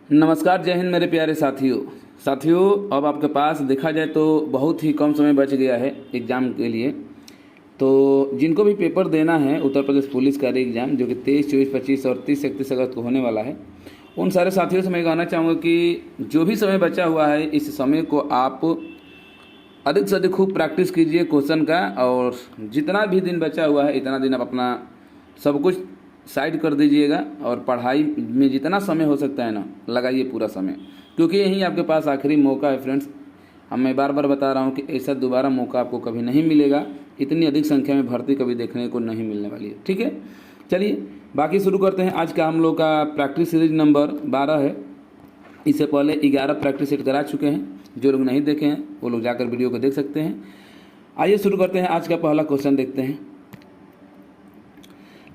नमस्कार, जय हिंद मेरे प्यारे साथियों। अब आपके पास देखा जाए तो बहुत ही कम समय बच गया है एग्ज़ाम के लिए। तो जिनको भी पेपर देना है उत्तर प्रदेश पुलिस का एग्ज़ाम जो कि 23, 24, 25 और 30, 31 अगस्त को होने वाला है, उन सारे साथियों से मैं कहना चाहूँगा कि जो भी समय बचा हुआ है इस समय को आप अधिक से अधिक खूब प्रैक्टिस कीजिए क्वेश्चन का। और जितना भी दिन बचा हुआ है इतना दिन आप अपना सब कुछ साइड कर दीजिएगा और पढ़ाई में जितना समय हो सकता है ना लगाइए पूरा समय, क्योंकि यही आपके पास आखिरी मौका है फ्रेंड्स। मैं बार बार बता रहा हूँ कि ऐसा दोबारा मौका आपको कभी नहीं मिलेगा। इतनी अधिक संख्या में भर्ती कभी देखने को नहीं मिलने वाली है। ठीक है, चलिए बाकी शुरू करते हैं। आज का हम लोग का प्रैक्टिस सीरीज नंबर 12 है। इससे पहले 11 प्रैक्टिस सेट करा चुके हैं। जो लोग नहीं देखे हैं वो लोग जाकर वीडियो को देख सकते हैं। आइए शुरू करते हैं। आज का पहला क्वेश्चन देखते हैं।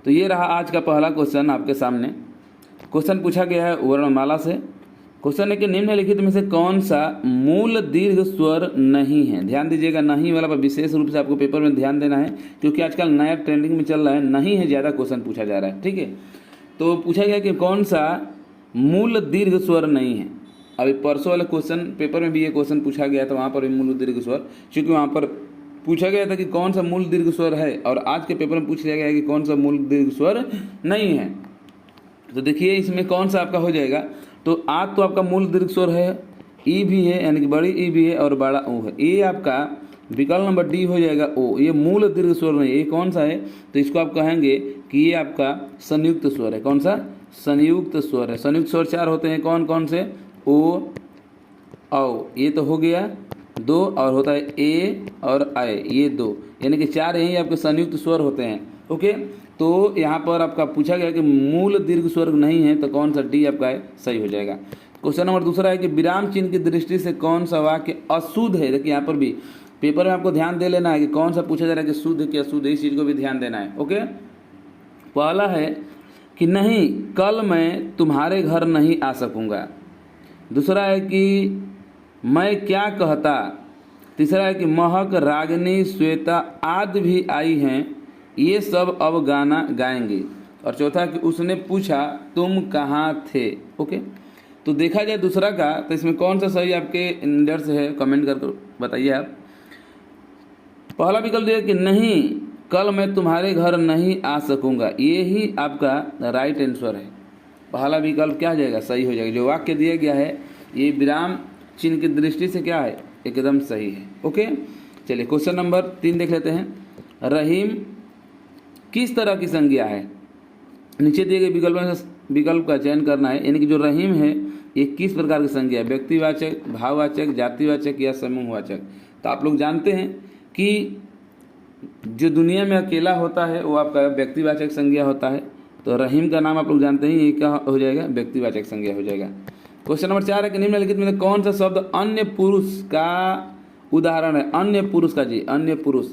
तो ये रहा आज का पहला क्वेश्चन आपके सामने। क्वेश्चन पूछा गया है वर्णमाला से। क्वेश्चन है कि निम्नलिखित में से कौन सा मूल दीर्घ स्वर नहीं है। ध्यान दीजिएगा, नहीं वाला पर विशेष रूप से आपको पेपर में ध्यान देना है, क्योंकि आजकल नया ट्रेंडिंग में चल रहा है, नहीं है ज़्यादा क्वेश्चन पूछा जा रहा है। ठीक है, तो पूछा गया कि कौन सा मूल दीर्घ स्वर नहीं है। अभी परसों वाले क्वेश्चन पेपर में भी ये क्वेश्चन पूछा गया था, वहाँ पर भी मूल दीर्घ स्वर, क्योंकि वहाँ पर पूछा गया था कि कौन सा मूल दीर्घ स्वर है, और आज के पेपर में पूछ लिया गया है कि कौन सा मूल दीर्घ स्वर नहीं है। तो देखिए इसमें कौन सा आपका हो जाएगा। तो आज तो आपका मूल दीर्घ स्वर है, ई भी है, यानी कि बड़ी ई भी है और बड़ा ओ है। ये आपका विकल्प नंबर डी हो जाएगा ओ। ये मूल दीर्घ स्वर नहीं है। ये कौन सा है, तो इसको आप कहेंगे कि ये आपका संयुक्त स्वर है। कौन सा? संयुक्त स्वर है। संयुक्त स्वर 4 होते हैं। कौन कौन से? ओ, औ, ये तो हो गया 2, और होता है ए और आय, ये 2, यानी कि 4 यही आपके संयुक्त स्वर होते हैं। ओके, तो यहाँ पर आपका पूछा गया कि मूल दीर्घ स्वर नहीं है, तो कौन सा डी आपका है सही हो जाएगा। क्वेश्चन नंबर दूसरा है कि विराम चिन्ह की दृष्टि से कौन सा वाक्य अशुद्ध है। देखिए यहाँ पर भी पेपर में आपको ध्यान दे लेना है कि कौन सा पूछा जा रहा है कि शुद्ध कि अशुद्ध, इस चीज़ को भी ध्यान देना है। ओके, पहला है कि नहीं कल मैं तुम्हारे घर नहीं आ सकूँगा। दूसरा है कि मैं क्या कहता। तीसरा है कि महक, रागिनी, श्वेता आदि भी आई हैं, ये सब अब गाना गाएंगे। और चौथा कि उसने पूछा तुम कहाँ थे। ओके, तो देखा जाए दूसरा का, तो इसमें कौन सा सही आपके नज़र से है कमेंट करके बताइए आप। पहला विकल्प दिया कि नहीं कल मैं तुम्हारे घर नहीं आ सकूँगा, ये ही आपका राइट आंसर है। पहला विकल्प क्या हो जाएगा? सही हो जाएगा। जो वाक्य दिया गया है ये विराम चिन्ह की दृष्टि से क्या है, एकदम सही है। ओके, चलिए क्वेश्चन नंबर 3 देख लेते हैं। रहीम किस तरह की संज्ञा है। नीचे दिए गए विकल्प का चयन करना है, यानी कि जो रहीम है ये किस प्रकार की संज्ञा है, व्यक्तिवाचक, भाववाचक, जातिवाचक या समूहवाचक। तो आप लोग जानते हैं कि जो दुनिया में अकेला होता है वो आपका व्यक्तिवाचक संज्ञा होता है। तो रहीम का नाम आप लोग जानते हैं, ये क्या हो जाएगा? व्यक्तिवाचक संज्ञा हो जाएगा। क्वेश्चन नंबर 4 है कि निम्नलिखित में कौन सा शब्द अन्य पुरुष का उदाहरण है। अन्य पुरुष का, जी अन्य पुरुष,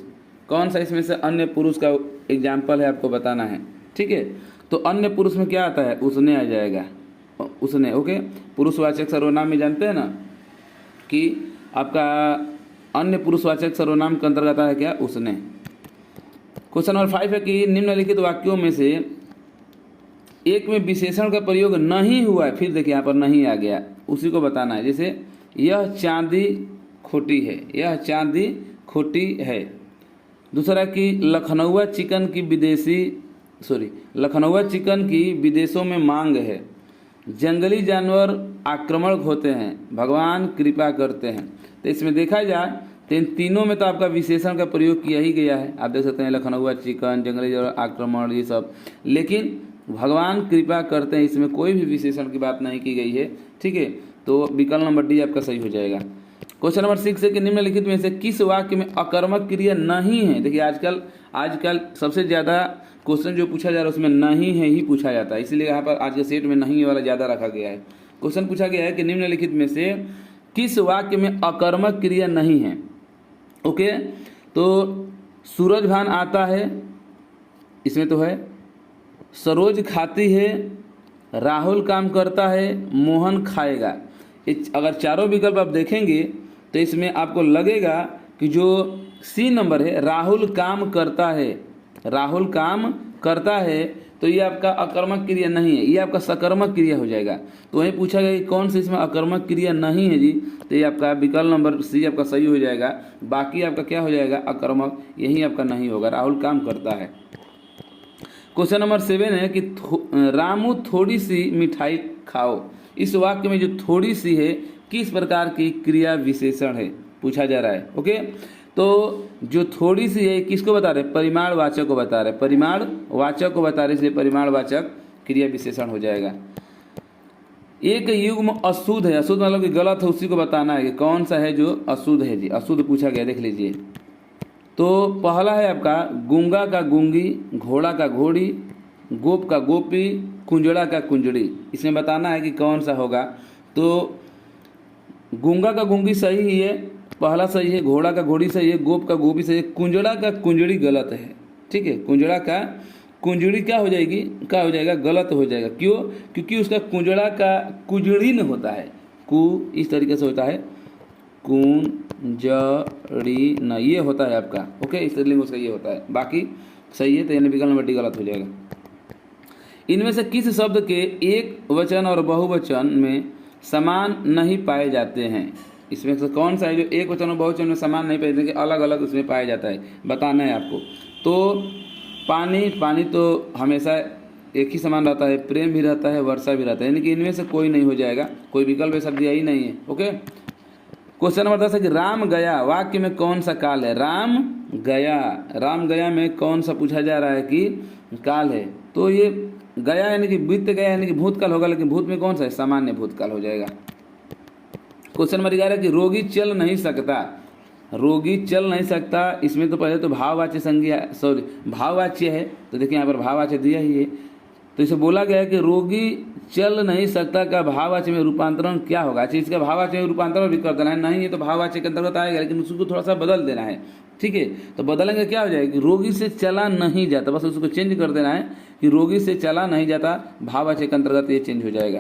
कौन सा इसमें से अन्य पुरुष का एग्जाम्पल है आपको बताना है। ठीक है, तो अन्य पुरुष में क्या आता है? उसने आ जाएगा, उसने। ओके, पुरुषवाचक सर्वनाम में जानते हैं ना कि आपका अन्य पुरुषवाचक सर्वनाम के अंतर्गत आता है क्या? उसने। क्वेश्चन नंबर 5 है कि निम्नलिखित वाक्यों में से एक में विशेषण का प्रयोग नहीं हुआ है। फिर देखिए यहाँ पर नहीं आ गया, उसी को बताना है। जैसे यह चांदी खोटी है, यह चांदी खोटी है। दूसरा कि लखनऊआ चिकन की विदेशों में मांग है। जंगली जानवर आक्रामक होते हैं, भगवान कृपा करते हैं। तो इसमें देखा जाए तो इन तीनों में तो आपका विशेषण का प्रयोग किया ही गया है। आप देख सकते हैं लखनऊआ चिकन, जंगली जानवर आक्रमण, ये सब। लेकिन भगवान कृपा करते हैं, इसमें कोई भी विशेषण की बात नहीं की गई है। ठीक है, तो विकल्प नंबर डी आपका सही हो जाएगा। क्वेश्चन नंबर 6 है कि निम्नलिखित में से किस वाक्य में अकर्मक क्रिया नहीं है। देखिए आजकल सबसे ज़्यादा क्वेश्चन जो पूछा जा रहा है उसमें नहीं है ही पूछा जाता है, इसलिए यहाँ पर आज के सेट में नहीं वाला ज़्यादा रखा गया है। क्वेश्चन पूछा गया है कि निम्नलिखित में से किस वाक्य में अकर्मक क्रिया नहीं है। ओके, तो सूरज भान आता है, इसमें तो है। सरोज खाती है, राहुल काम करता है, मोहन खाएगा। अगर चारों विकल्प आप देखेंगे तो इसमें आपको लगेगा कि जो सी नंबर है राहुल काम करता है, राहुल काम करता है, तो ये आपका अकर्मक क्रिया नहीं है, ये आपका सकर्मक क्रिया हो जाएगा। तो वहीं पूछा गया कि कौन सी इसमें अकर्मक क्रिया नहीं है जी, तो ये आपका विकल्प नंबर सी आपका सही हो जाएगा। बाकी आपका क्या हो जाएगा, अकर्मक, यही आपका नहीं होगा। राहुल काम करता है। क्वेश्चन नंबर 7 है कि रामू थोड़ी सी मिठाई खाओ। इस वाक्य में जो थोड़ी सी है किस प्रकार की क्रिया विशेषण है, पूछा जा रहा है। ओके, तो जो थोड़ी सी है किसको बता रहे, परिमाण वाचक को बता रहे, परिमाण वाचक को बता रहे, इसलिए परिमाण वाचक क्रिया विशेषण हो जाएगा। एक युग्म अशुद्ध है, अशुद्ध मतलब कि गलत है, उसी को बताना है कि कौन सा है जो अशुद्ध है जी। अशुद्ध पूछा गया, देख लीजिए। तो पहला है आपका गूंगा का गूंगी, घोड़ा का घोड़ी, गोप का गोपी, कुंजड़ा का कुंजड़ी। इसमें बताना है कि कौन सा होगा। तो गूंगा का गूंगी सही ही है, पहला सही है, घोड़ा का घोड़ी सही है, गोप का गोपी सही है, कुंजड़ा का कुंजड़ी गलत है। ठीक है, कुंजड़ा का कुंजड़ी क्या हो जाएगी, क्या हो जाएगा, गलत हो जाएगा। क्यों, क्योंकि उसका कुंजड़ा का कुजड़ी न होता है, कु इस तरीके से होता है, कुंजड़ी न, ये होता है आपका। ओके, इस तरीके उसका ये होता है, बाकी सही है, तो यानी विकल्प नंबर डी गलत हो जाएगा। इनमें से किस शब्द के एक वचन और बहुवचन में समान नहीं पाए जाते हैं। इसमें से कौन सा है जो एक वचन और बहुवचन में समान नहीं पाए जाते, अलग अलग उसमें पाया जाता है, बताना है आपको। तो पानी, पानी तो हमेशा एक ही समान रहता है, प्रेम भी रहता है, वर्षा भी रहता है, यानी कि इनमें से कोई नहीं हो जाएगा, कोई विकल्प ऐसा दिया ही नहीं है। ओके, क्वेश्चन नंबर 10 है कि राम गया वाक्य में कौन सा काल है। राम गया, राम गया में कौन सा पूछा जा रहा है कि काल है। तो ये गया यानी कि बीत गया यानी कि भूतकाल होगा, लेकिन भूत में कौन सा है, सामान्य भूतकाल हो जाएगा। क्वेश्चन नंबर 11 है कि रोगी चल नहीं सकता। रोगी चल नहीं सकता, इसमें तो पहले तो भाववाच्य संज्ञा, सॉरी भाववाच्य है, तो देखिए यहाँ पर भाववाच्य दिया ही है। तो इसे बोला गया है कि रोगी चल नहीं सकता का भाववाच्य में रूपांतरण क्या होगा। अच्छा, इसका भाववाच्य में रूपांतरण भी कर देना है, नहीं है तो भाववाच्य के अंतर्गत आएगा, लेकिन उसको थोड़ा सा बदल देना है। ठीक है, तो बदलेंगे क्या हो जाएगा कि रोगी से चला नहीं जाता, बस उसको चेंज कर देना है कि रोगी से चला नहीं जाता, भाववाच्य के अंतर्गत ये चेंज हो जाएगा।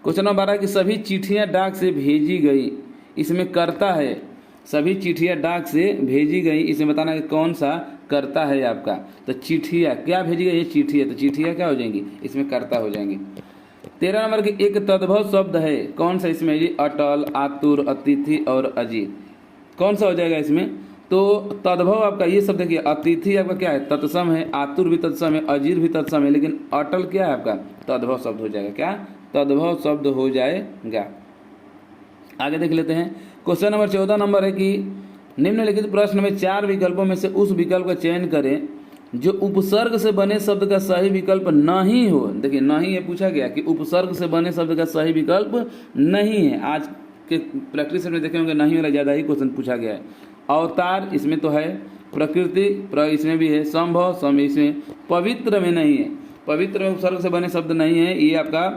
क्वेश्चन नंबर 12 कि सभी चिट्ठियां डाक से भेजी गई, इसमें करता है, सभी चिट्ठियां डाक से भेजी गई, इसमें बताना कि कौन सा करता है आपका। तो चिट्ठियां क्या भेजी गई, ये चिट्ठियां, तो चिट्ठियां क्या हो जाएंगी, इसमें करता हो जाएंगे। 13 नंबर के एक तद्भव शब्द है, कौन सा इसमें जी, अटल, आतुर, अतिथि और अजीत, कौन सा हो जाएगा इसमें। तो तद्भव आपका ये शब्द देखिए, अतिथि आपका क्या है, तत्सम है, आतुर भी तत्सम है, अजीर भी तत्सम है, लेकिन अटल क्या है आपका, तद्भव शब्द हो जाएगा। क्या, तद्भव शब्द हो जाएगा। आगे देख लेते हैं। क्वेश्चन नंबर 14 नंबर है कि निम्नलिखित प्रश्न में 4 विकल्पों में से उस विकल्प का चयन करें जो उपसर्ग से बने शब्द का सही विकल्प नहीं हो। देखिए नहीं है, पूछा गया कि उपसर्ग से बने शब्द का सही विकल्प नहीं है। आज के प्रैक्टिस में देखे होंगे नहीं वाला ज़्यादा ही क्वेश्चन पूछा गया है। अवतार इसमें तो है, प्रकृति इसमें भी है, संभव समय इसमें, पवित्र में नहीं है, पवित्र में उपसर्ग से बने शब्द नहीं है, ये आपका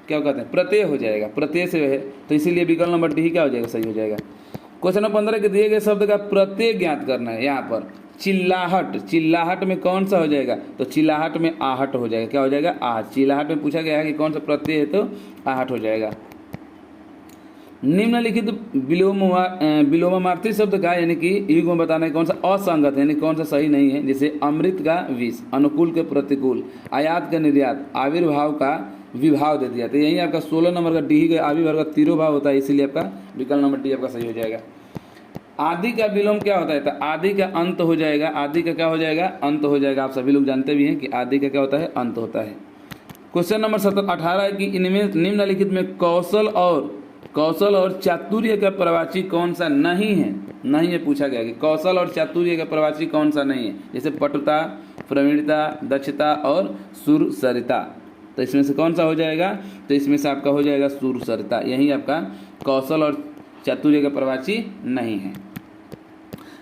क्या कहते हैं, प्रत्यय हो जाएगा, प्रत्यय से है, तो इसीलिए विकल्प नंबर डी क्या हो जाएगा, सही हो जाएगा। क्वेश्चन नंबर 15 के दिए गए शब्द का प्रत्यय ज्ञात करना है। यहाँ पर चिल्लाहट, चिल्लाहट में कौन सा हो जाएगा, तो चिल्लाहट में आहट हो जाएगा, क्या हो जाएगा, आहट। चिल्लाहट में पूछा गया है कि कौन सा प्रत्यय है, तो आहट हो जाएगा। निम्नलिखित विलोमार्थी शब्द का यानी कि युग में बताना है कौन सा असंगत है, यानी कौन सा सही नहीं है। जैसे अमृत का विष, अनुकूल के प्रतिकूल, आयात का निर्यात, आविर्भाव का विभाव दे दिया। तो यही आपका 16 नंबर का डी का आविर्भाव का तिरोभाव होता है, इसीलिए आपका विकल्प नंबर डी आपका सही हो जाएगा। आदि का विलोम क्या होता है, तो आदि का अंत हो जाएगा, आदि का क्या हो जाएगा, अंत हो जाएगा। आप सभी लोग जानते भी हैं कि आदि का क्या होता है, अंत होता है। क्वेश्चन नंबर 18 है कि इनमें निम्नलिखित में कौशल और चातुर्य का प्रवाची कौन सा नहीं है। नहीं है पूछा गया कि कौशल और चातुर्य का प्रवाची कौन सा नहीं है। जैसे पटुता, प्रवीणता, दक्षता और सुरसरिता, तो इसमें से कौन सा हो जाएगा, तो इसमें से आपका हो जाएगा सुरसरिता। यही आपका कौशल और चातुर्य का प्रवाची नहीं है।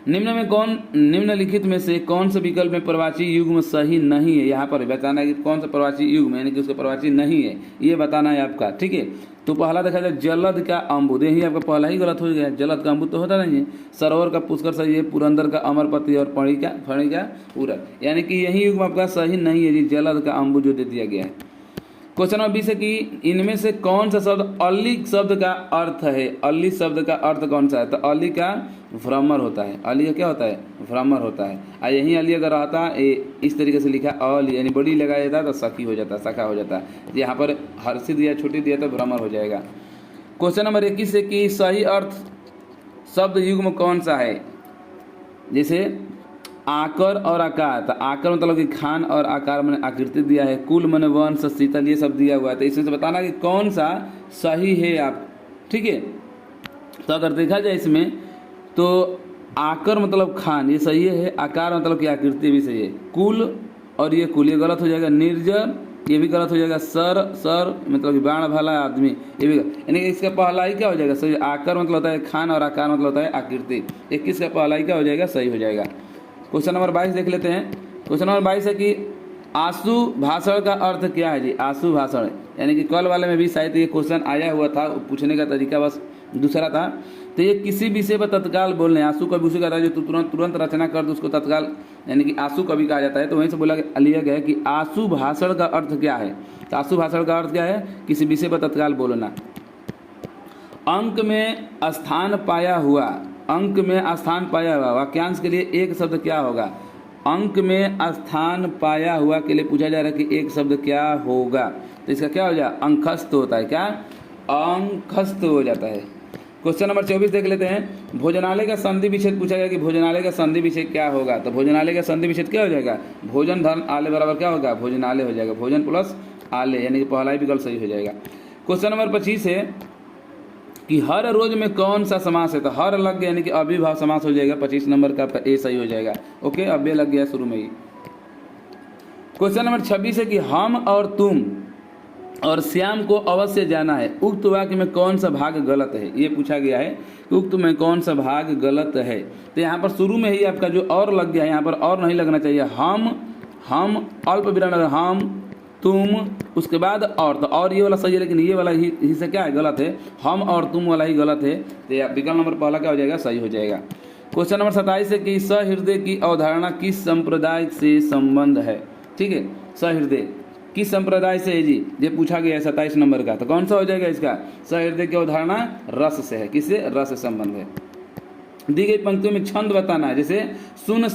निम्नलिखित में से कौन से विकल्प में प्रवाची युग्म सही नहीं है। यहाँ पर बताना है कि कौन सा प्रवाची युग्म यानी कि उसका प्रवाची नहीं है, ये बताना है आपका। ठीक है, तो पहला देखा जाए जलद का अम्बुद, यही आपका पहला ही गलत हो गया। जलद का अम्बुद तो होता नहीं है। सरोवर का पुष्कर सही है, पुरंदर का अमरपति और फणी का पूरक, यानी कि यही युग्म आपका सही नहीं है जी, जलद का अम्बुद जो दे दिया गया है। क्वेश्चन नंबर 20 है कि इनमें से कौन सा शब्द अली शब्द का अर्थ है। अली शब्द का अर्थ कौन सा है? तो अली का भ्रमर होता है। अली का क्या होता है? भ्रमर होता है। और यही अली अगर रहता इस तरीके से लिखा अली यानी बड़ी लगाया जाता तो सखी हो जाता, सखा हो जाता। यहाँ पर हर्षित दिया, छोटी दिया तो भ्रमर हो जाएगा। क्वेश्चन नंबर 21 है कि सही अर्थ शब्द युग्म कौन सा है। जैसे आकर और आकार, तो आकर मतलब कि खान और आकार मैंने आकृति दिया है, कुल मैंने वंश शीतल ये सब दिया हुआ है। तो इसमें से बताना कि कौन सा सही है आप, ठीक है। तो अगर देखा जाए इसमें तो आकर मतलब खान ये सही है, आकार मतलब कि आकृति भी सही है, कुल और ये कुल ये गलत हो जाएगा, निर्जर ये भी गलत हो जाएगा, सर मतलब कि बाण भाला आदमी ये भी, यानी कि इसका पहला ही क्या हो जाएगा सही। आकर मतलब होता है खान और आकार मतलब होता है आकृति। 21 का पहला ही क्या हो जाएगा? सही हो जाएगा। क्वेश्चन नंबर 22 देख लेते हैं। क्वेश्चन नंबर 22 है कि आशु भाषण का अर्थ क्या है जी। आशु भाषण यानी कि कल वाले में भी शायद ये क्वेश्चन आया हुआ था, पूछने का तरीका बस दूसरा था। तो ये किसी विषय पर तत्काल बोलने, आशु कवि उसे कहता है जो तुरंत रचना कर दो उसको तत्काल यानी कि आशु कवि कहा जाता है। तो वहीं से लिया गया है कि आशु भाषण का अर्थ क्या है। तो आशु भाषण का अर्थ क्या है? किसी विषय पर तत्काल बोलना। अंक में स्थान पाया हुआ, अंक में स्थान पाया हुआ वाक्यांश के लिए एक शब्द क्या होगा। अंक में स्थान पाया हुआ के लिए पूछा जा रहा है कि एक शब्द क्या होगा। तो इसका क्या हो जाए? अंकस्त होता है। क्या? अंकस्त हो जाता है। क्वेश्चन नंबर 24 देख लेते हैं। भोजनालय का संधि विच्छेद पूछा गया कि भोजनालय का संधि विच्छेद क्या होगा। तो भोजनालय का संधि विच्छेद क्या हो जाएगा? भोजन धन आले बराबर क्या होगा? भोजनालय हो जाएगा। भोजन प्लस आले यानी कि पहला ही विकल्प सही हो जाएगा। क्वेश्चन नंबर 25 है कि हर रोज में कौन सा समास है। तो हर लग गया यानी कि अभिभाव समास हो जाएगा। 25 नंबर का ए सही हो जाएगा। ओके, अब ये लग गया शुरू में ही। क्वेश्चन नंबर 26 है कि हम और तुम और श्याम को अवश्य जाना है। उक्त वाक्य में कौन सा भाग गलत है? ये पूछा गया है कि उक्त में कौन सा भाग गलत है। तो यहाँ पर शुरू में ही आपका जो और लग गया है, यहाँ पर और नहीं लगना चाहिए। हम अल्प विराम, हम तुम उसके बाद और ये वाला सही है, लेकिन ये वाला ही से क्या है? गलत है। हम और तुम वाला ही गलत है। तो विकल्प नंबर पहला क्या हो जाएगा? सही हो जाएगा। क्वेश्चन नंबर 27 है कि सहृदय की अवधारणा किस संप्रदाय से संबंध है। ठीक है, सहृदय किस संप्रदाय से है जी, ये पूछा गया है 27 नंबर का। तो कौन सा हो जाएगा इसका? सहृदय की अवधारणा रस से है। किससे? रस से संबंध है। दी गई पंक्तियों में छंद बताना है। जैसे सुन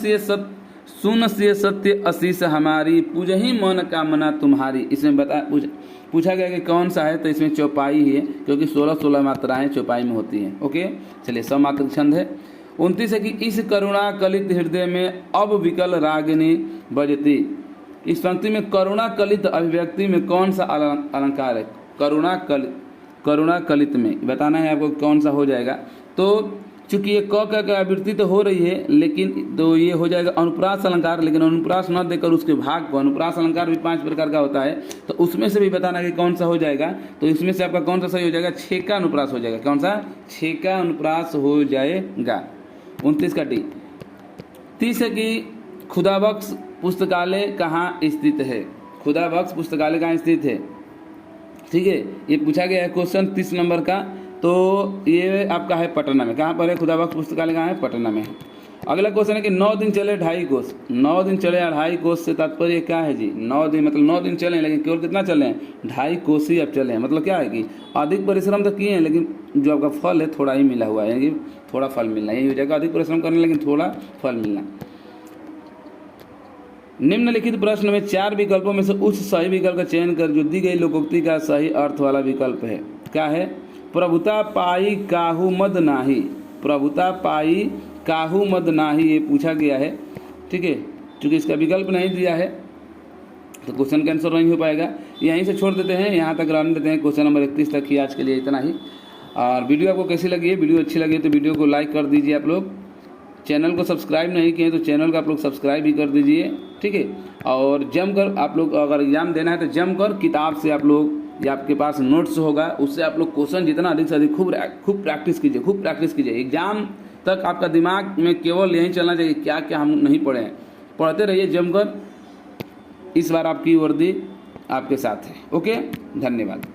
से सत्य आशीष हमारी, पूजहि मन कामना तुम्हारी। इसमें पूछा गया कि कौन सा है। तो इसमें चौपाई ही है, क्योंकि 16 मात्राएं चौपाई में होती हैं। ओके, चलिए सब मात्र छंद है। 29 है कि इस करुणा कलित हृदय में अब विकल रागिनी बजती। इस पंक्ति में करुणा कलित अभिव्यक्ति में कौन सा अलंकार है? करुणा कलित में बताना है आपको कौन सा हो जाएगा। तो चूंकि ये क आवृत्ति तो हो रही है, लेकिन तो ये हो जाएगा अनुप्रास अलंकार। लेकिन अनुप्रास न देकर उसके भाग को, अनुप्रास अलंकार भी 5 प्रकार का होता है, तो उसमें से भी बताना कि कौन सा हो जाएगा। तो इसमें से आपका कौन सा सही हो जाएगा? 6 का अनुप्रास हो जाएगा। कौन सा? 6 का अनुप्रास हो जाएगा। 29 का टी। 30 है कि खुदाबख्श पुस्तकालय कहाँ स्थित है। खुदाबख्श पुस्तकालय कहाँ स्थित है? ठीक है, ये पूछा गया है क्वेश्चन 30 नंबर का। तो ये आपका है पटना में। कहाँ पर है खुदाबख्श पुस्तकालय? कहाँ है? पटना में है। अगला क्वेश्चन है कि 9 दिन चले 2.5 कोस। 9 दिन चले 2.5 कोस से तात्पर्य क्या है जी? 9 दिन मतलब 9 दिन चले, लेकिन केवल कितना चले हैं? 2.5 कोस ही अब चले हैं। मतलब क्या है कि अधिक परिश्रम तो किए हैं, लेकिन जो आपका फल है थोड़ा ही मिला हुआ है, यानी कि थोड़ा फल मिलना। यही हो जाएगा अधिक परिश्रम करने लेकिन थोड़ा फल मिलना। निम्नलिखित प्रश्न में 4 विकल्पों में से उस सही विकल्प का चयन कर जो दी गई लोकोक्ति का सही अर्थ वाला विकल्प है। क्या है? प्रभुता पाई काहू मद नाही। प्रभुता पाई काहू मद नाही ये पूछा गया है। ठीक है, क्योंकि इसका विकल्प नहीं दिया है तो क्वेश्चन का आंसर नहीं हो पाएगा। यहीं से छोड़ देते हैं, यहाँ तक रहने देते हैं। क्वेश्चन नंबर 31 तक ही आज के लिए इतना ही। और वीडियो आपको कैसी लगी है? वीडियो अच्छी लगी तो वीडियो को लाइक कर दीजिए। आप लोग चैनल को सब्सक्राइब नहीं किए तो चैनल को आप लोग सब्सक्राइब भी कर दीजिए। ठीक है, और जमकर आप लोग अगर एग्जाम देना है तो जमकर किताब से आप लोग, या आपके पास नोट्स होगा उससे आप लोग क्वेश्चन जितना अधिक से अधिक खूब प्रैक्टिस कीजिए। एग्जाम तक आपका दिमाग में केवल यही चलना चाहिए क्या क्या हम नहीं पढ़े हैं। पढ़ते रहिए जमकर। इस बार आपकी वर्दी आपके साथ है। ओके, धन्यवाद।